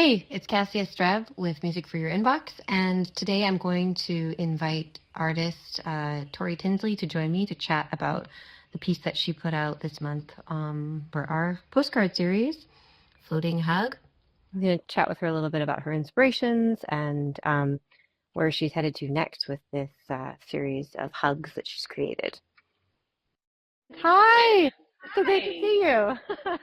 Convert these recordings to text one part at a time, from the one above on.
Hey, it's Cassia Strev with Music for Your Inbox, and today I'm going to invite artist Tori Tinsley to join me to chat about the piece that she put out this month for our postcard series, Floating Hug. I'm going to chat with her a little bit about her inspirations and where she's headed to next with this series of hugs that she's created. Hi, so great to Hi, see you.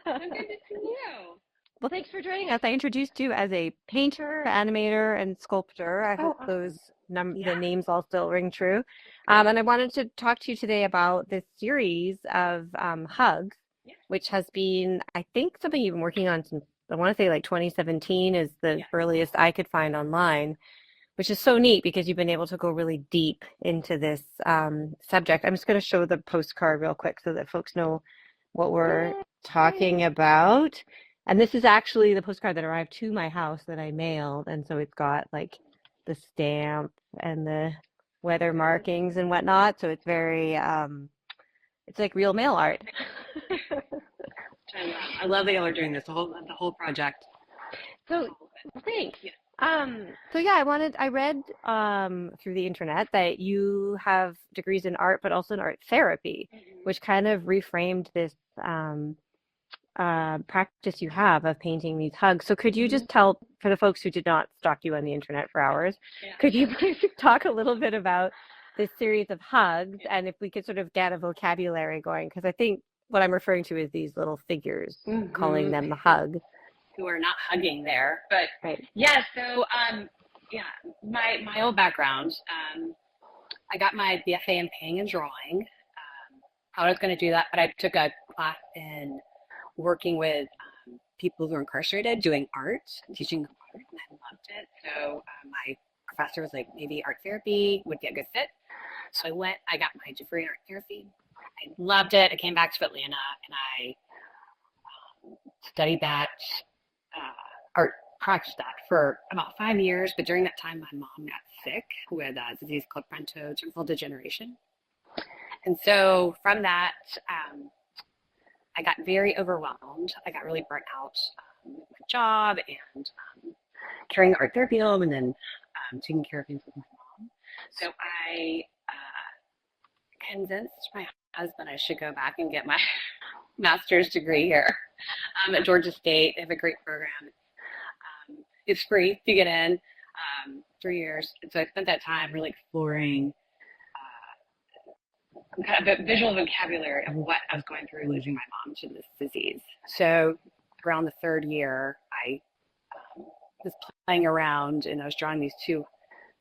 so good to see you. Well, thanks for joining us. I introduced you as a painter, animator, and sculptor. I Oh, hope awesome. those Yeah, the names all still ring true. great. And I wanted to talk to you today about this series of hugs, Yeah, which has been, I think, something you've been working on since, I want to say like 2017 is the yeah. earliest I could find online, which is so neat because you've been able to go really deep into this subject. I'm just going to show the postcard real quick so that folks know what we're Yeah, talking great. about. And this is actually the postcard that arrived to my house that I mailed. And so it's got like the stamp and the weather markings and whatnot. So it's very, it's like real mail art. I love that y'all are doing this, the whole project. So All of it. thanks. Yeah. So yeah, I read through the internet that you have degrees in art, but also in art therapy, Mhm. which kind of reframed this practice you have of painting these hugs. So could you Mhm. just tell, for the folks who did not stalk you on the internet for hours, Yeah. could you please talk a little bit about this series of hugs Yeah. and if we could sort of get a vocabulary going? Because I think what I'm referring to is these little figures, calling Mhm. them the hug. Who are not hugging there, but Right. yeah. So, yeah, my old background. I got my BFA in painting and drawing. I was going to do that, but I took a class in working with people who are incarcerated doing art, teaching them art, and I loved it. So my professor was like, maybe art therapy would be a good fit. So I got my degree in art therapy. I loved it. I came back to Atlanta and I studied that, art, practiced that for about 5 years. But during that time, my mom got sick with a disease called frontotemporal degeneration. And so from that, um, I got very overwhelmed. I got really burnt out with my job and carrying the art therapy home and then taking care of things with my mom. So I convinced my husband I should go back and get my master's degree here at Georgia State. They have a great program. It's free to get in, 3 years. And so I spent that time really exploring kind of a visual vocabulary of what I was going through losing my mom to this disease. So around the third year, I was playing around and I was drawing these two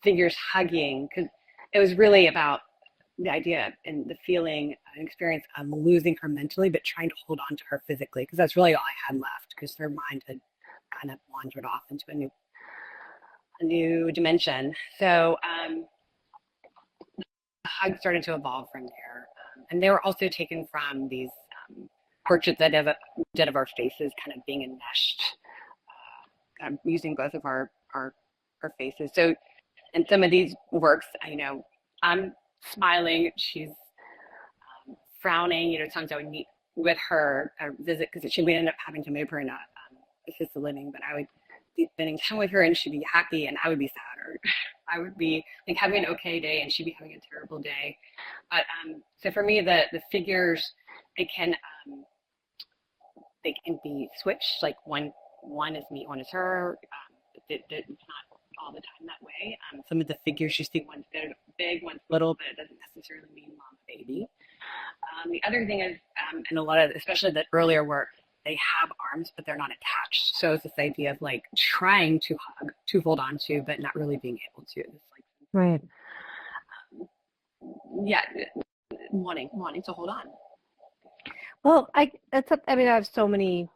figures hugging because it was really about the idea and the feeling and experience of losing her mentally, but trying to hold on to her physically because that's really all I had left because her mind had kind of wandered off into a new dimension. So the hug started to evolve from there, and they were also taken from these portraits that did of our faces, kind of being enmeshed, using both of our faces. So in some of these works, I'm smiling, she's frowning. Sometimes I would meet with her or visit because she we ended up having to move her in a assisted living, but I would be spending time with her and she'd be happy and I would be sad or I would be like having an okay day and she'd be having a terrible day. But so for me, the figures they can um, they can be switched. Like one is me, one is her. It's not all the time that way. Some of the figures you see, one's big, one's little, but it doesn't necessarily mean mom baby. The other thing is, and a lot of, especially the earlier work, they have arms, but they're not attached. So it's this idea of like trying to hug, to hold on to, but not really being able to. It's like, Right. yeah, wanting to hold on. Well, I mean, I have so many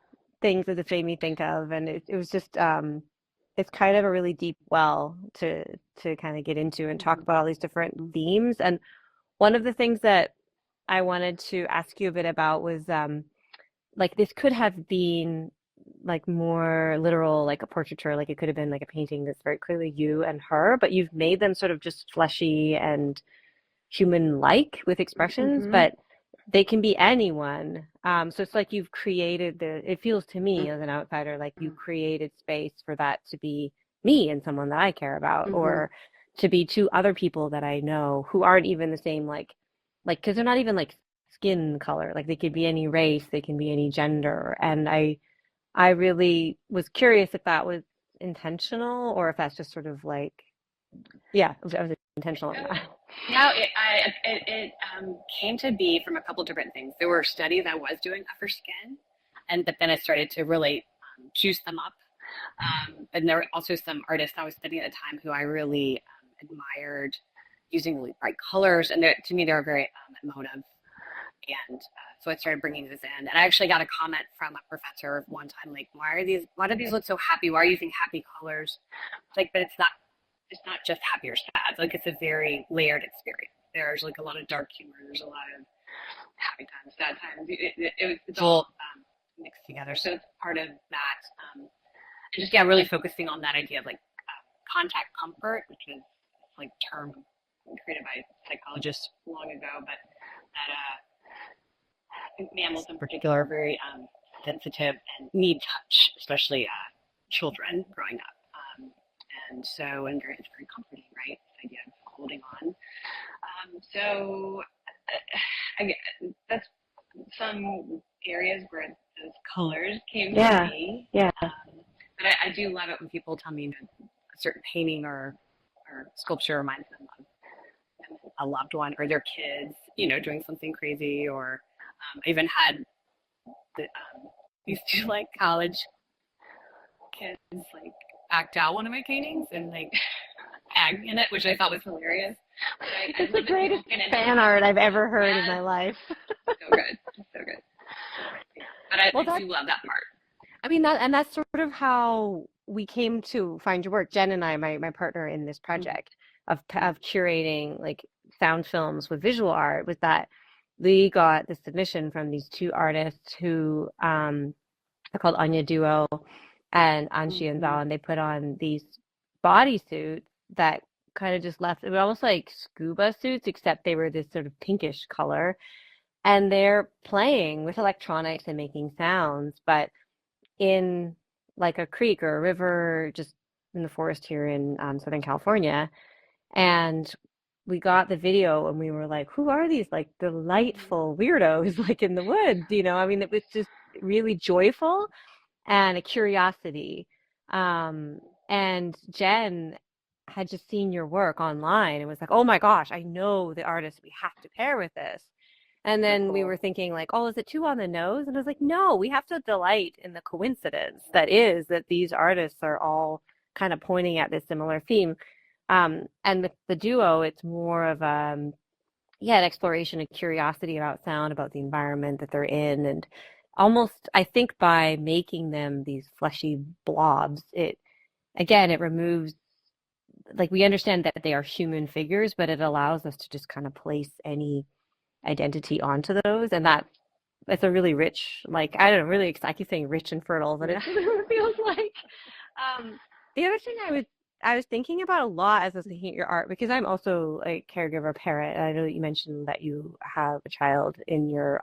things that this made me think of, and it was just, it's kind of a really deep well to kind of get into and talk Mm-hmm. about all these different themes. And one of the things that I wanted to ask you a bit about was, like this could have been like more literal, like a portraiture, like it could have been like a painting that's very clearly you and her, but you've made them sort of just fleshy and human-like with expressions. Mm-hmm. But they can be anyone. So it's like you've created it feels to me as an outsider like you Mm-hmm. created space for that to be me and someone that I care about, Mm-hmm. or to be two other people that I know who aren't even the same, like, because they're not even like skin color. Like they could be any race, they can be any gender. And I really was curious if that was intentional or if that's just sort of like, yeah, I was intentional in that. No, it came to be from a couple different things. There were studies I was doing for skin, but then I started to really juice them up. And there were also some artists I was studying at the time who I really admired using really bright colors, and to me, they're very emotive. And so I started bringing this in, and I actually got a comment from a professor one time, like, Why do these look so happy? Why are you using happy colors?" It's like, but it's not just happy or sad. Like it's a very layered experience. There's like a lot of dark humor. There's a lot of happy times, sad times. It's all mixed together. So it's part of that. And just, yeah, really focusing on that idea of like contact comfort, which is like term created by psychologists long ago, but that mammals in particular are very sensitive and need touch, especially children growing up. It's very comforting, right? This idea of holding on. So I that's some areas where those colors came from me. Yeah. But I do love it when people tell me that a certain painting or sculpture reminds them of a loved one or their kids, doing something crazy. Or I even had these two like college kids like act out one of my paintings and like tag in it, which I thought was hilarious. It's the greatest fan art I've ever heard in my life. So good, so good. Yeah. But I do love that part. I mean, that's sort of how we came to find your work. Jen and I, my partner in this project of curating like sound films with visual art, was that we got the submission from these two artists who are called Anya Duo and Anshi and Zal, and they put on these bodysuits that kind of just left, it was almost like scuba suits, except they were this sort of pinkish color. And they're playing with electronics and making sounds, but in like a creek or a river, just in the forest here in Southern California. And we got the video and we were like, who are these like delightful weirdos like in the woods? I mean, it was just really joyful and a curiosity. And Jen had just seen your work online and was like, oh my gosh, I know the artist we have to pair with this. And then we were thinking like, oh, is it too on the nose? And I was like, no, we have to delight in the coincidence that is that these artists are all kind of pointing at this similar theme. And with the duo, it's more of an exploration and curiosity about sound, about the environment that they're in. And almost, I think by making them these fleshy blobs, it removes, like we understand that they are human figures, but it allows us to just kind of place any identity onto those. And that it's a really rich, like, I don't know, really, I keep saying rich and fertile, but it feels like. The other thing I was thinking about a lot as I was looking at your art, because I'm also a caregiver parent, and I know that you mentioned that you have a child in your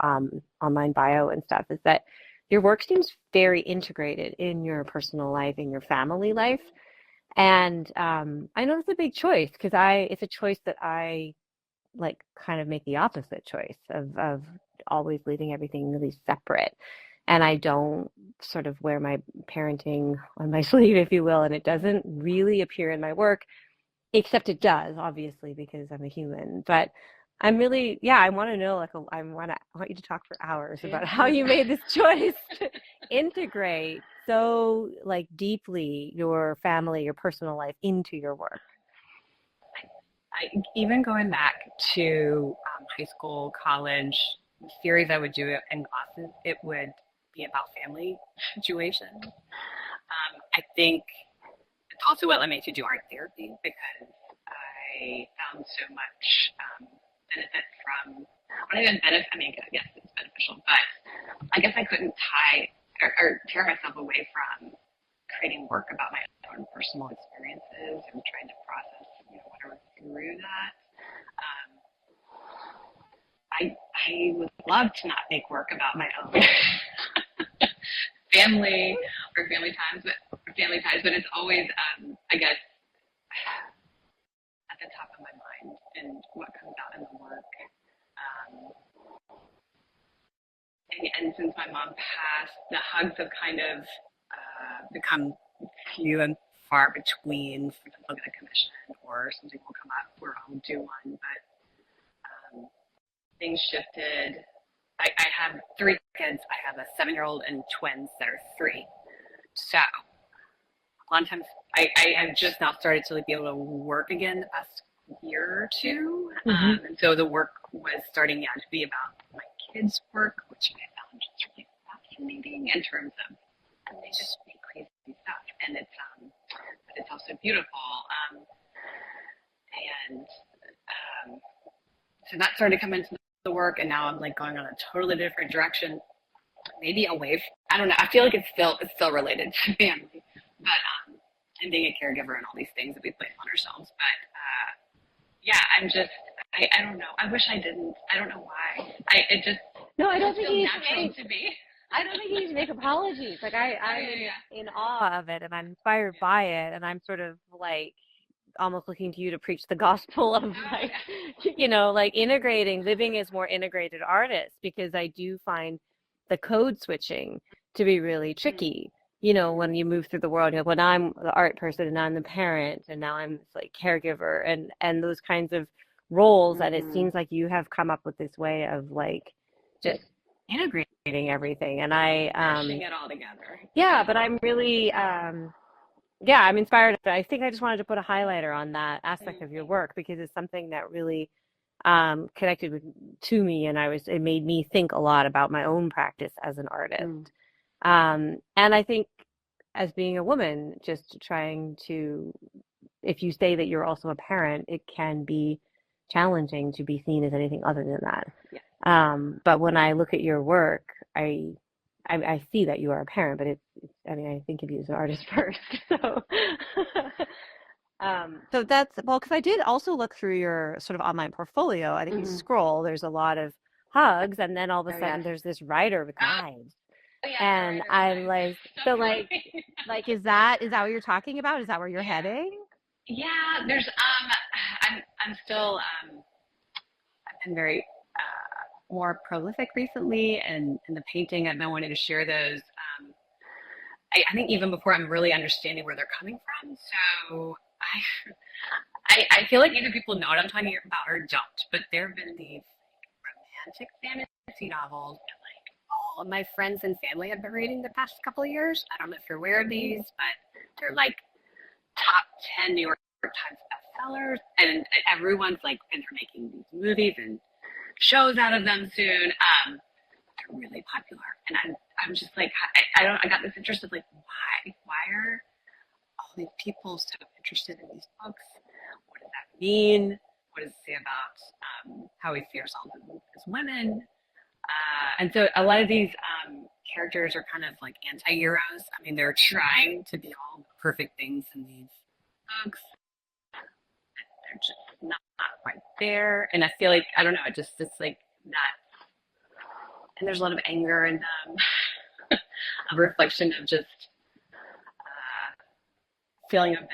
online bio and stuff, is that your work seems very integrated in your personal life, in your family life. And I know it's a big choice because it's a choice that I like kind of make the opposite choice of always leaving everything really separate. And I don't sort of wear my parenting on my sleeve, if you will, and it doesn't really appear in my work, except it does, obviously, because I'm a human. But I'm really, I want to know, like, I want you to talk for hours about how you made this choice to integrate so like deeply your family, your personal life into your work. Even going back to high school, college, series I would do in classes, it would be about family situations. I think it's also what led me to do art therapy because I found so much benefit from, not even benefit, I mean, yes, it's beneficial, but I guess I couldn't or tear myself away from creating work about my own personal experiences and trying to process, whatever through that. Um, I would love to not make work about my own family or family ties, but it's always, I guess, at the top of my mind and what comes out in the work. Um, and since my mom passed, the hugs have kind of become few and far between. Sometimes I'll get a commission or something will come up where I'll do one, but things shifted. I have three kids. I have a 7-year-old and twins that are 3. So a lot of times I have just now started to be able to work again the past year or two. And so the work was starting to be about my kids' work, which I found just really fascinating in terms of they just make crazy stuff, and it's also beautiful. And so that started to come into the work, and now I'm like going on a totally different direction, maybe away. I don't know. I feel like it's still related to family, but and being a caregiver and all these things that we place on ourselves. But yeah, I don't know. I wish I didn't. I don't know why. It just No, I don't feels think you need natural to me. I don't think you need to make apologies. Like I'm in awe of it, and I'm inspired by it, and I'm sort of like almost looking to you to preach the gospel of like, like living as more integrated artists, because I do find the code switching to be really tricky. When you move through the world, when I'm the art person and I'm the parent and now I'm this, like caregiver and those kinds of roles, and it seems like you have come up with this way of like just integrating everything, and Mashing it all together. yeah, but I'm really yeah, I'm inspired. I think I just wanted to put a highlighter on that aspect of your work because it's something that really to me, and it made me think a lot about my own practice as an artist. And I think as being a woman, just trying to, if you say that you're also a parent, it can be challenging to be seen as anything other than that. Yeah. But when I look at your work, I see that you are a parent, but I think of you as an artist first. So that's, well, because I did also look through your sort of online portfolio. I think you scroll, there's a lot of hugs, and then all of a sudden there's this writer with knives. Oh, yeah, And I'm like, so like, is that what you're talking about? Is that where you're heading? Yeah, there's I'm still I've been very more prolific recently, and in the painting I've been wanting to share those. I think even before I'm really understanding where they're coming from. So I feel like either people know what I'm talking about or don't. But there have been these romantic fantasy novels that like all of my friends and family have been reading the past couple of years. I don't know if you're aware of these, but they're like top 10 New York Times bestsellers, and everyone's like, and they're making these movies and shows out of them soon. They're really popular, and I'm just like, I got this interest of like, why are all these people so interested in these books? What does that mean? What does it say about how we see ourselves as women? And so a lot of these characters are kind of like anti-heroes. I mean, they're trying to be all the perfect things in these books. They're just not quite there. And I feel like, I don't know, it's like not. And there's a lot of anger in them, a reflection of just feeling a bit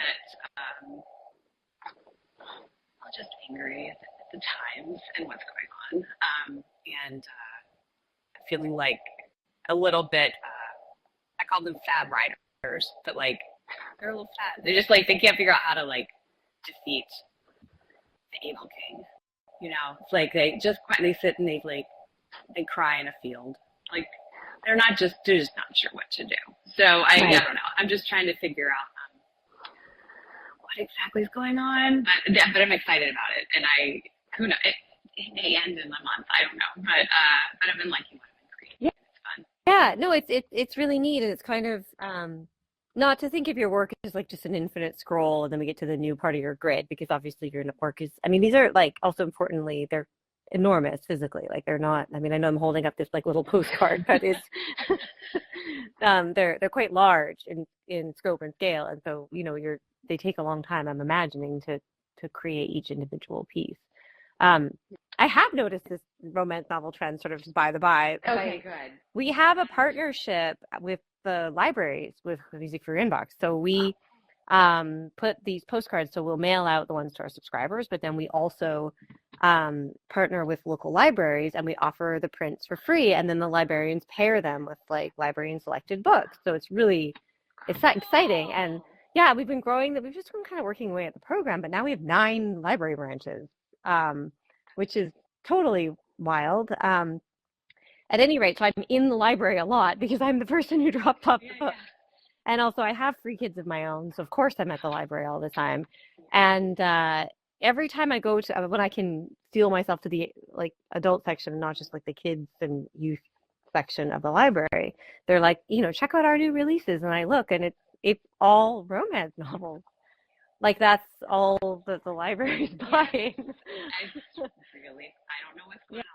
just angry at the times and what's going on. And feeling like a little bit, I call them fab writers, but like they're a little fab. They're just like, they can't figure out how to like defeat the evil king. It's like they just quietly sit and they cry in a field. Like they're just not sure what to do. So I don't know. I'm just trying to figure out what exactly is going on, but I'm excited about it. And who knows? It may end in a month. I don't know, but I've been liking what I've been creating. Yeah. It's fun. Yeah, no, it's really neat, and it's kind of not to think of your work as like just an infinite scroll, and then we get to the new part of your grid, because obviously your work is, I mean, these are like, also importantly, they're enormous physically. Like they're not, I mean, I know I'm holding up this like little postcard, but it's they're quite large in scope and scale, and so they take a long time, I'm imagining, to create each individual piece. I have noticed this romance novel trend sort of just by the by. Okay, good. We have a partnership with the libraries with Music for Your Inbox. So we put these postcards, so we'll mail out the ones to our subscribers, but then we also partner with local libraries and we offer the prints for free, and then the librarians pair them with like librarian selected books. So it's exciting. And yeah, we've been growing that. We've just been kind of working away at the program, but now we have 9 library branches, which is totally wild. At any rate, so I'm in the library a lot because I'm the person who dropped off the book. And also I have 3 kids of my own, so of course I'm at the library all the time. And every time I go to, when I can feel myself to the like adult section, not just like the kids and youth section of the library, they're like, check out our new releases. And I look, and it's all romance novels. Like that's all that the library's buying. Really, I don't know what's going on.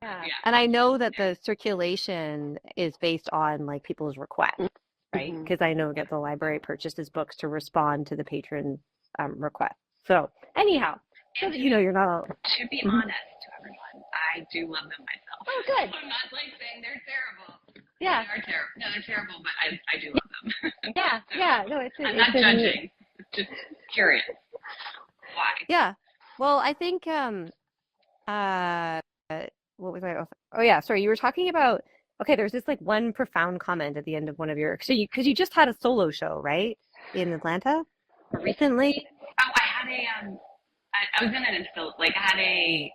Yeah. And I know that the circulation is based on like people's requests, right? Because I know that the library purchases books to respond to the patron request. So anyhow, so that you're not all... To be honest to everyone, I do love them myself. Oh, good. I'm not like saying they're terrible. Yeah. They are terrible. No, they're terrible, but I do love them. Yeah. No, I'm not judging. Just curious. Why? Yeah. Well, I think what was I? Oh yeah, sorry. You were talking about. Okay, there's this like one profound comment at the end of one of your. So because you just had a solo show, right, in Atlanta recently? Oh, I had I was in an I had a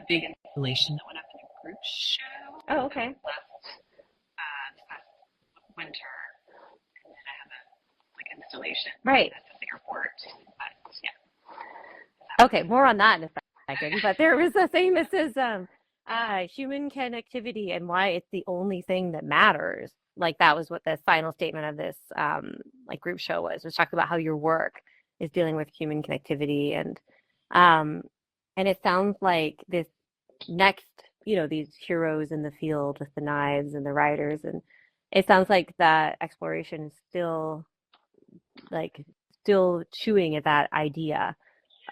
big installation that went up in a group show. Oh, okay. This past winter, and then I have a installation. Right. At the airport. But yeah. Okay, more on that in a second. But there was a thing that says human connectivity and why it's the only thing that matters. Like that was what the final statement of this group show was. It was talking about how your work is dealing with human connectivity, and it sounds like this next, these heroes in the field with the knives and the riders, and it sounds like that exploration is still chewing at that idea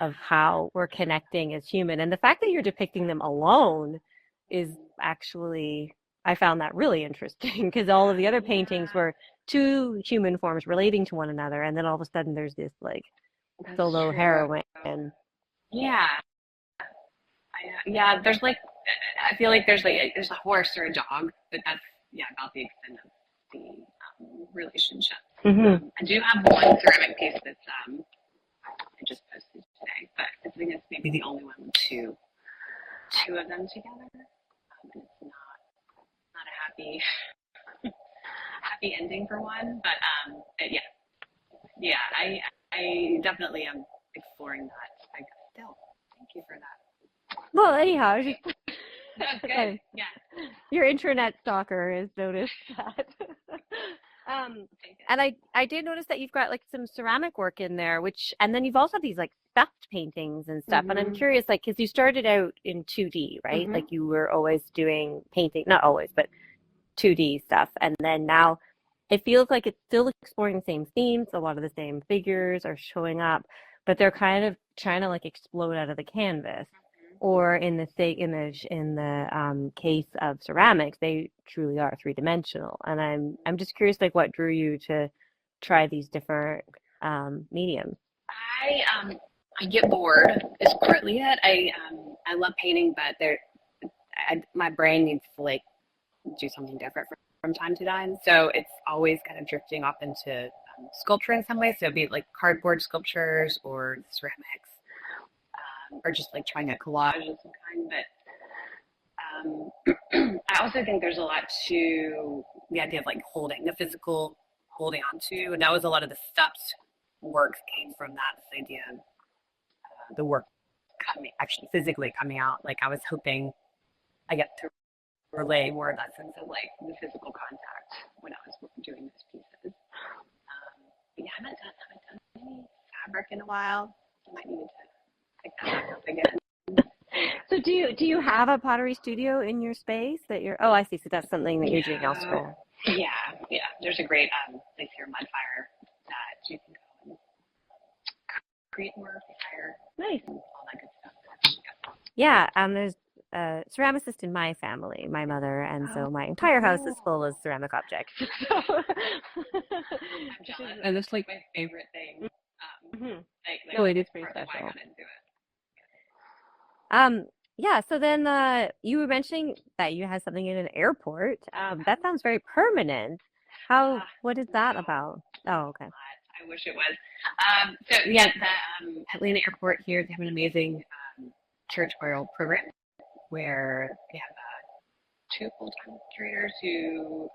of how we're connecting as human. And the fact that you're depicting them alone is actually, I found that really interesting because all of the other paintings were 2 human forms relating to one another, and then all of a sudden there's this solo heroine. Yeah. Yeah, there's I feel like there's there's a horse or a dog, but that's about the extent of the relationship. Mm-hmm. I do have one ceramic piece that's I just posted today, but I think it's maybe the only one with two of them together. And it's not a happy ending for one, but I definitely am exploring that. Still, thank you for that. Well, anyhow, that's good. Yeah. Your intranet stalker has noticed that. And I did notice that you've got some ceramic work in there, and then you've also these theft paintings and stuff. Mm-hmm. And I'm curious, because you started out in 2D, right? Mm-hmm. You were always doing painting, not always, but 2D stuff. And then now it feels like it's still exploring the same themes. A lot of the same figures are showing up, but they're kind of trying to explode out of the canvas. Or in the case of ceramics, they truly are 3-dimensional. And I'm just curious, what drew you to try these different mediums? I get bored is partly it. I love painting, but my brain needs to do something different from time to time. So it's always kind of drifting off into sculpture in some ways. So it'd be cardboard sculptures or ceramics. Or just trying a collage of some kind, but I also think there's a lot to the idea of holding the physical, holding on to, and that was a lot of the steps work came from that, this idea of the work actually physically coming out. I was hoping I get to relay more of that sense of the physical contact when I was doing these pieces. But yeah, I haven't done any fabric in a while. I might need to pick that back up again. So do you have a pottery studio in your space that you're? Oh, I see. So that's something that you're doing elsewhere. Yeah. There's a great place here, Mudfire, that you can go and create more fire. Nice. And all that good stuff. Yeah, there's a ceramicist in my family, my mother, and so my entire house is full of ceramic objects. So, I'm jealous. And it's like my favorite thing. Mhm. Like No, it is pretty part of why I special. got into it. Yeah, so then you were mentioning that you had something in an airport. That sounds very permanent. What is that No, about? Oh, okay. I wish it was. So yeah, the Atlanta airport here, they have an amazing curatorial program where they have two full-time curators who,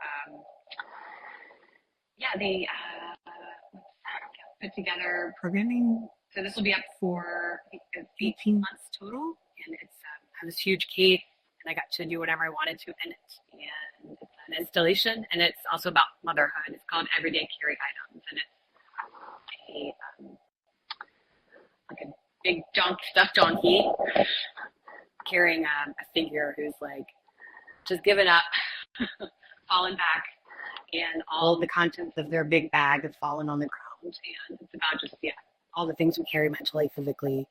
they put together programming. So this will be up for I think it's 18 months total, and it's I have this huge case, and I got to do whatever I wanted to in it. And it's an installation, and it's also about motherhood. It's called Everyday Carry Items, and it's like a big junk stuffed donkey carrying a figure who's like just given up, fallen back, and all the contents of their big bag have fallen on the ground. And it's about just all the things we carry mentally, physically,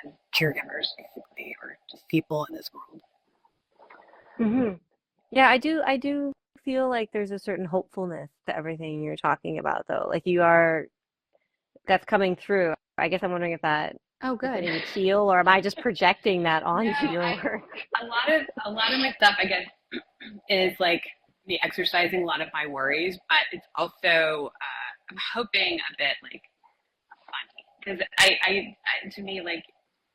as caregivers, basically, or just people in this world. Hmm. Yeah, I do feel like there's a certain hopefulness to everything you're talking about, though. Like that's coming through. I guess I'm wondering if that Oh, is good. something you feel, or am I just projecting that No, onto your work? a lot of my stuff, I guess, is like the exercising a lot of my worries, but it's also I'm hoping a bit like funny because to me like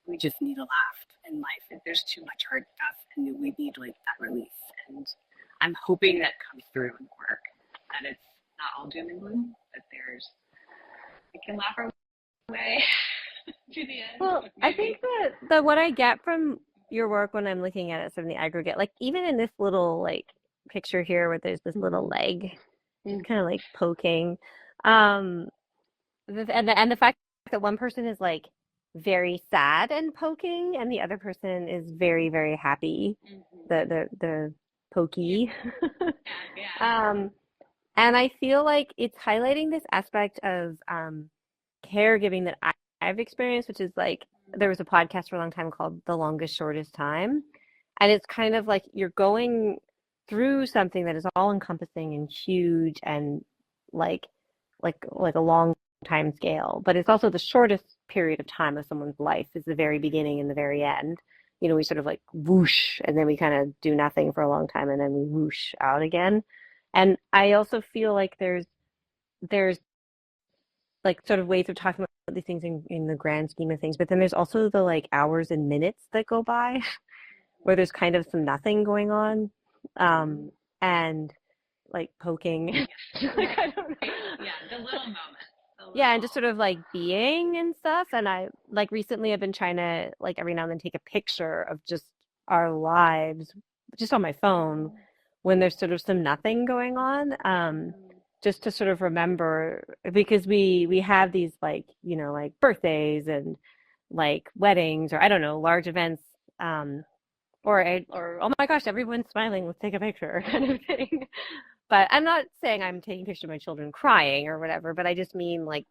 we just need a laugh in life. If there's too much hard stuff, and we need like that release, and I'm hoping that comes through in work. That it's not all doom and gloom. That we can laugh our way to the end. Well, I think Maybe. that what I get from your work when I'm looking at it from the aggregate, like even in this little like picture here where there's this little leg, just kind of like poking, um, and the fact that one person is like very sad and poking, and the other person is very, very happy, the pokey. Yeah. Um, and I feel like it's highlighting this aspect of caregiving that I've experienced, which is like there was a podcast for a long time called The Longest Shortest Time. And it's kind of like you're going through something that is all encompassing and huge and like like a long time scale. But it's also the shortest period of time of someone's life is the very beginning and the very end. You know, we sort of like whoosh and then we kind of do nothing for a long time and then we whoosh out again. And I also feel like there's like sort of ways of talking about these things in the grand scheme of things, but then there's also the like hours and minutes that go by where there's kind of some nothing going on, and like poking. Like, I don't know. Yeah, the little moments. Yeah, and just sort of like being and stuff. And I like recently I've been trying to like every now and then take a picture of just our lives just on my phone when there's sort of some nothing going on. Just to sort of remember because we have these like, you know, like birthdays and like weddings or I don't know, large events, or oh my gosh, everyone's smiling, let's take a picture kind of thing. But I'm not saying I'm taking pictures of my children crying or whatever, but I just mean like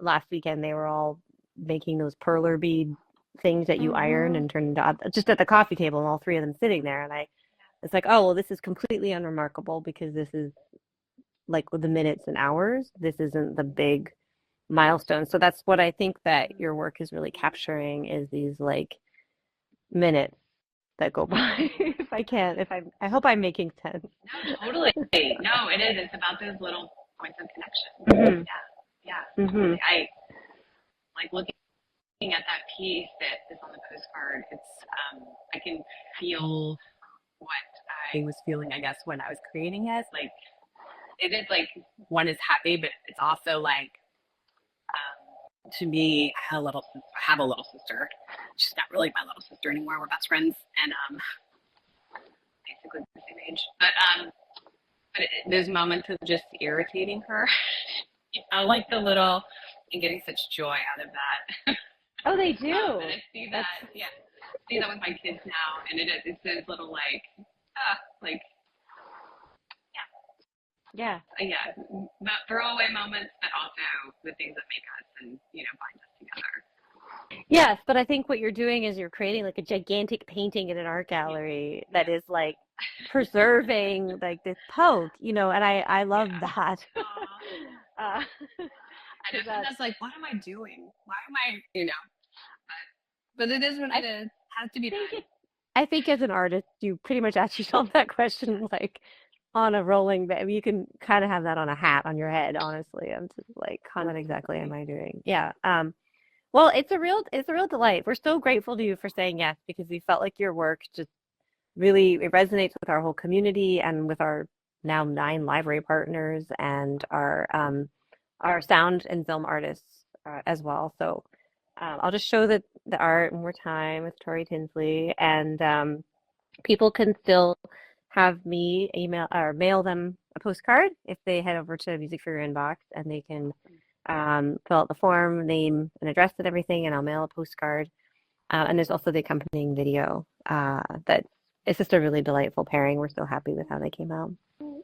last weekend they were all making those perler bead things that you iron and turn into just at the coffee table and all three of them sitting there and it's like, oh well, this is completely unremarkable because this is like with the minutes and hours. This isn't the big milestone. So that's what I think that your work is really capturing is these like minutes that go by. If I can, if I hope I'm making sense. No, totally. No, it is. It's about those little points of connection. Mm-hmm. Yeah. Mm-hmm. I like looking at that piece that is on the postcard. It's I can feel what I was feeling, I guess, when I was creating it. Like it is like one is happy, but it's also like to me, I have a little sister. She's not really my little sister anymore. We're best friends, and basically the same age. But those moments of just irritating her, I like the little and getting such joy out of that. Oh, they do. And I see that, see that with my kids now, and it's those little like, like Yeah. throwaway moments, but also the things that make us and bind us together. Yes, but I think what you're doing is you're creating like a gigantic painting in an art gallery that is like preserving like this poke, and I love Yeah. that. Aw. uh, I know. 'Cause And that that's like, what am I doing? Why am I, but it is what I it is. Has to be think done. I think as an artist, you pretty much ask yourself that question like on a rolling bit. You can kind of have that on a hat on your head, honestly. I'm just like, what exactly am I doing? Yeah. Well, it's a real delight. We're so grateful to you for saying yes because we felt like your work just really it resonates with our whole community and with our now 9 library partners and our sound and film artists as well. So I'll just show the art one more time with Tori Tinsley, and people can still have me email or mail them a postcard if they head over to Music for Your Inbox, and they can fill out the form, name and address and everything, and I'll mail a postcard. And there's also the accompanying video that it's just a really delightful pairing. We're so happy with how they came out.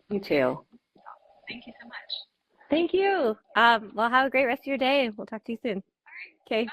You too. Thank you so much. Thank you. Well, have a great rest of your day. We'll talk to you soon. Okay.